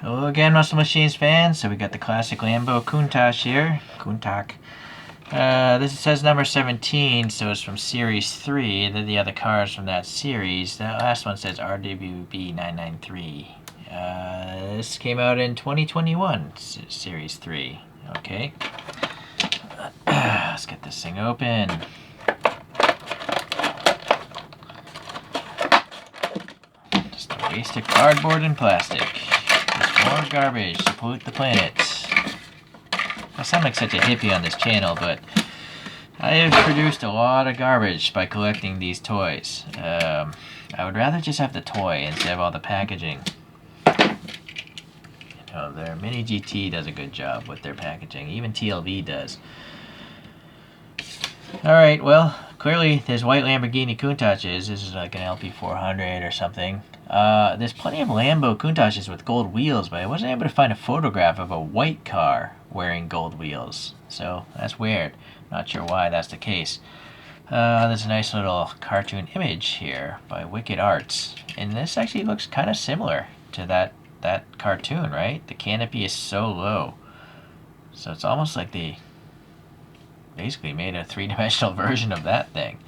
Hello again, Muscle Machines fans. So we got the classic Lambo Countach here. Countach. This says number 17, so it's from Series 3. Then the other cars from that series. That last one says RWB 993. This came out in 2021, Series 3. Okay. Let's get this thing open. Just a waste of cardboard and plastic. Just more garbage to pollute the planet. I sound like such a hippie on this channel, but I have produced a lot of garbage by collecting these toys. I would rather just have the toy instead of all the packaging. You know, their Mini GT does a good job with their packaging. Even TLV does. Alright, well, clearly there's white Lamborghini Countaches. This is like an LP400 or something. There's plenty of Lambo Countaches with gold wheels, but I wasn't able to find a photograph of a white car wearing gold wheels. So that's weird. Not sure why that's the case. There's a nice little cartoon image here by Wicked Arts. And this actually looks kind of similar to that cartoon, right? The canopy is so low. So it's almost like they basically made a three-dimensional version of that thing.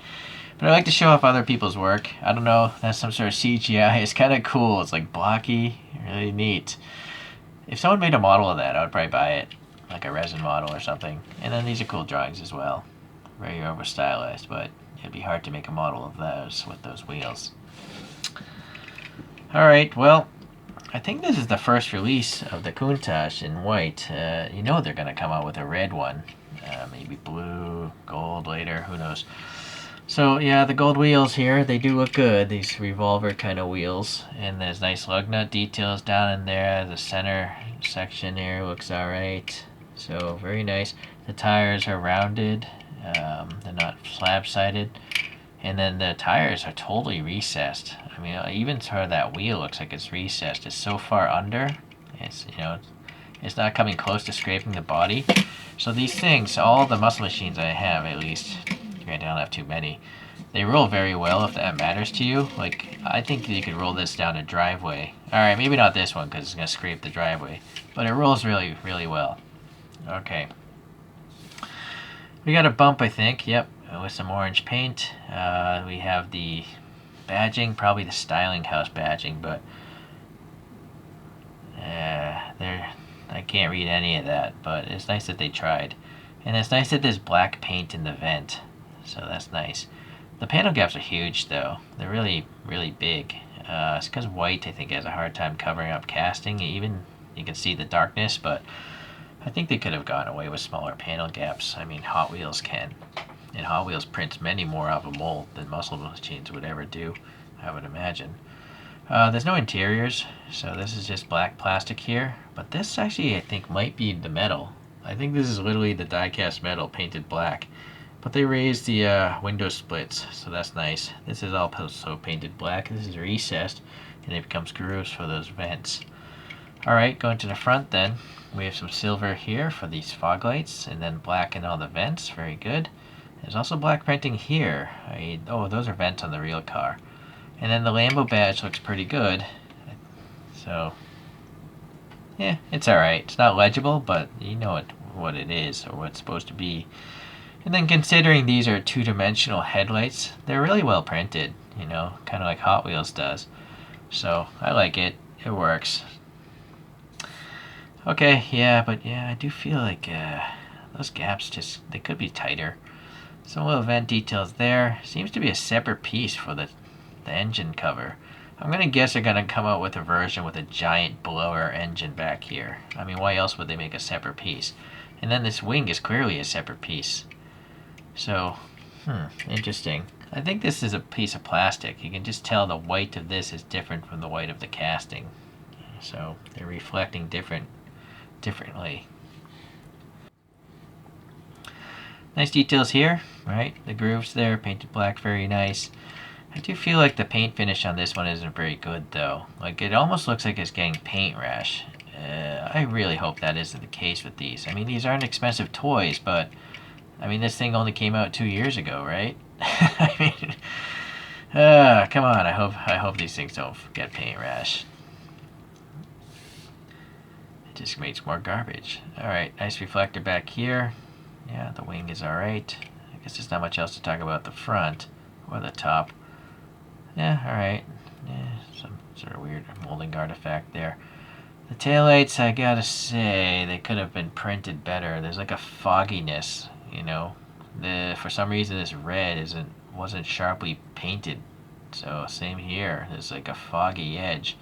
But I like to show off other people's work. I don't know, that's some sort of CGI. It's kind of cool. It's like blocky, really neat. If someone made a model of that, I would probably buy it, like a resin model or something. And then these are cool drawings as well. Very over stylized, but it'd be hard to make a model of those with those wheels. Alright, well, I think this is the first release of the Countach in white. You know they're going to come out with a red one. Maybe blue, gold later, who knows. So yeah, the gold wheels here, they do look good, these revolver kind of wheels. And there's nice lug nut details down in there. The center section here looks alright. So very nice. The tires are rounded, they're not slab-sided. And then the tires are totally recessed. I mean, even sort of that wheel looks like it's recessed. It's so far under, it's, you know, it's not coming close to scraping the body. So these things, all the Muscle Machines I have at least, granted I don't have too many, they roll very well if that matters to you. Like, I think you could roll this down a driveway. Alright, maybe not this one because it's going to scrape the driveway. But it rolls really, really well. Okay. We got a bump, I think. Yep, with some orange paint. We have the badging, probably the Styling House badging, but I can't read any of that, but it's nice that they tried. And it's nice that there's black paint in the vent, so that's nice. The panel gaps are huge, though. They're really, really big. It's because white, I think, has a hard time covering up casting. Even you can see the darkness, but I think they could have gotten away with smaller panel gaps. I mean, Hot Wheels can. And Hot Wheels prints many more out of a mold than Muscle Machines would ever do, I would imagine. There's no interiors, so this is just black plastic here. But this actually, I think, might be the metal. I think this is literally the die-cast metal painted black. But they raised the window splits, so that's nice. This is also painted black. This is recessed, and it becomes grooves for those vents. Alright, going to the front then. We have some silver here for these fog lights, and then black in all the vents. Very good. There's also black printing here. Oh, those are vents on the real car. And then the Lambo badge looks pretty good. So, yeah, it's alright. It's not legible, but you know what it is, or what it's supposed to be. And then considering these are two-dimensional headlights, they're really well printed, you know, kind of like Hot Wheels does. So, I like it. It works. Okay, yeah, but yeah, I do feel like those gaps just, they could be tighter. Some little vent details there. Seems to be a separate piece for the engine cover. I'm going to guess they're going to come out with a version with a giant blower engine back here. I mean, why else would they make a separate piece? And then this wing is clearly a separate piece. So, interesting. I think this is a piece of plastic. You can just tell the white of this is different from the white of the casting. So, they're reflecting differently. Nice details here, right? The grooves there, painted black, very nice. I do feel like the paint finish on this one isn't very good, though. Like, it almost looks like it's getting paint rash. I really hope that isn't the case with these. I mean, these aren't expensive toys, but, I mean, this thing only came out 2 years ago, right? I mean, come on, I hope these things don't get paint rash. it just makes more garbage. Alright, nice reflector back here. Yeah, the wing is alright. I guess there's not much else to talk about the front or the top. Yeah, alright. Yeah, some sort of weird molding artifact there. The taillights, I gotta say, they could have been printed better. There's like a fogginess, you know. For some reason, this red wasn't sharply painted. So same here. There's like a foggy edge.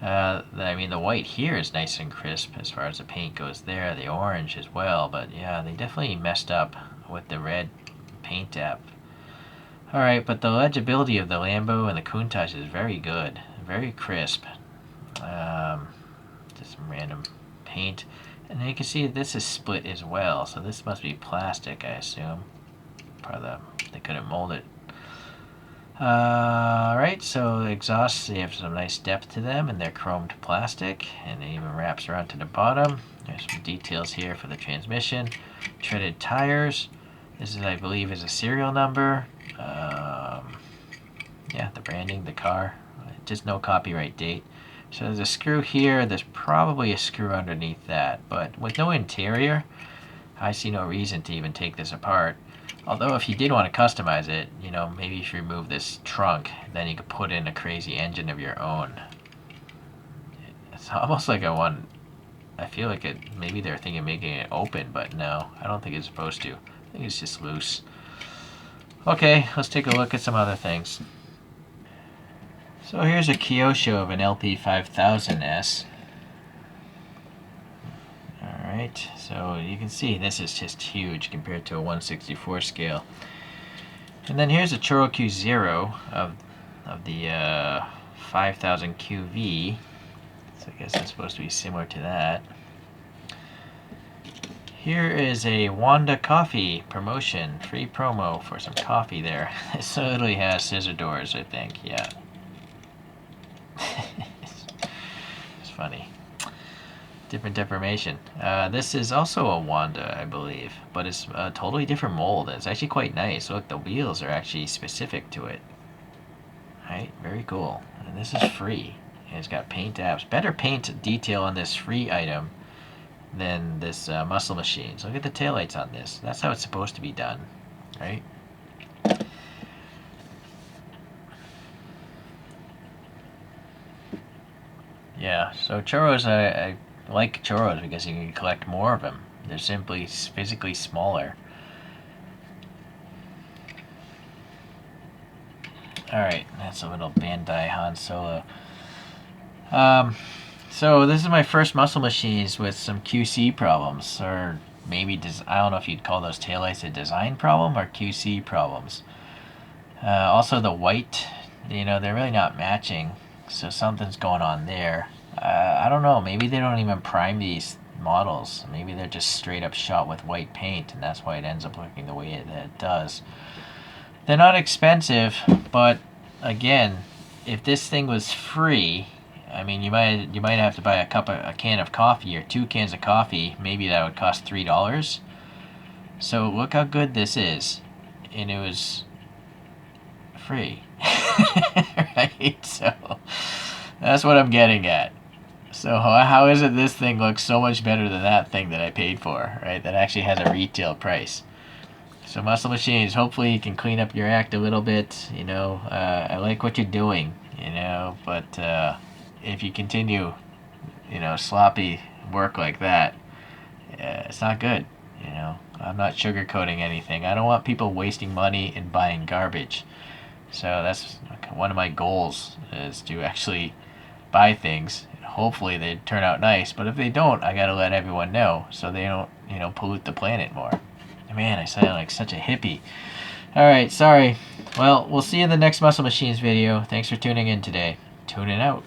I mean, the white here is nice and crisp as far as the paint goes there. The orange as well. But yeah, they definitely messed up with the red paint app. Alright, but the legibility of the Lambo and the Countach is very good. Very crisp. Just some random paint. And then you can see this is split as well. So this must be plastic, I assume. They couldn't mold it. Alright, so the exhausts, they have some nice depth to them, and they're chromed plastic, and it even wraps around to the bottom. There's some details here for the transmission. Treaded tires. This is, I believe, is a serial number. Yeah, the branding, the car. Just no copyright date. So there's a screw here. There's probably a screw underneath that, but with no interior, I see no reason to even take this apart. Although if you did want to customize it, you know, maybe if you remove this trunk, then you could put in a crazy engine of your own. It's almost like I feel like maybe they're thinking of making it open, but no, I don't think it's supposed to. I think it's just loose. Okay, let's take a look at some other things. So here's a Kyosho of an LP5000S. Alright, so you can see this is just huge compared to a 1/64 scale. And then here's a Choro Q0 of the 5000 QV. So I guess it's supposed to be similar to that. Here is a Wanda coffee promotion, free promo for some coffee there. This literally has scissor doors, I think, yeah. It's funny. Different deformation. This is also a Wanda, I believe, but it's a totally different mold. It's actually quite nice. Look, the wheels are actually specific to it. Right, very cool. And this is free. And it's got paint apps. Better paint detail on this free item than this Muscle Machines. Look at the taillights on this. That's how it's supposed to be done, right? Yeah, so Choros, I like Choros because you can collect more of them. They're simply physically smaller. Alright, that's a little Bandai Han Solo. So this is my first Muscle Machines with some QC problems, or maybe, I don't know if you'd call those taillights a design problem or QC problems. Also the white, you know, they're really not matching, so something's going on there. I don't know, maybe they don't even prime these models. Maybe they're just straight up shot with white paint, and that's why it ends up looking the way that it does. They're not expensive, but again, if this thing was free, I mean, you might have to buy a can of coffee or 2 cans of coffee. Maybe that would cost $3. So look how good this is, and it was free, right? So that's what I'm getting at. So how is it this thing looks so much better than that thing that I paid for, right? That actually has a retail price. So Muscle Machines, hopefully you can clean up your act a little bit. You know, I like what you're doing, you know, but if you continue, you know, sloppy work like that, it's not good. You know, I'm not sugarcoating anything. I don't want people wasting money and buying garbage. So that's one of my goals, is to actually buy things. Hopefully they turn out nice, but if they don't, I gotta let everyone know so they don't, you know, pollute the planet more. Man, I sound like such a hippie. Alright, sorry. Well, we'll see you in the next Muscle Machines video. Thanks for tuning in today. Tune it out.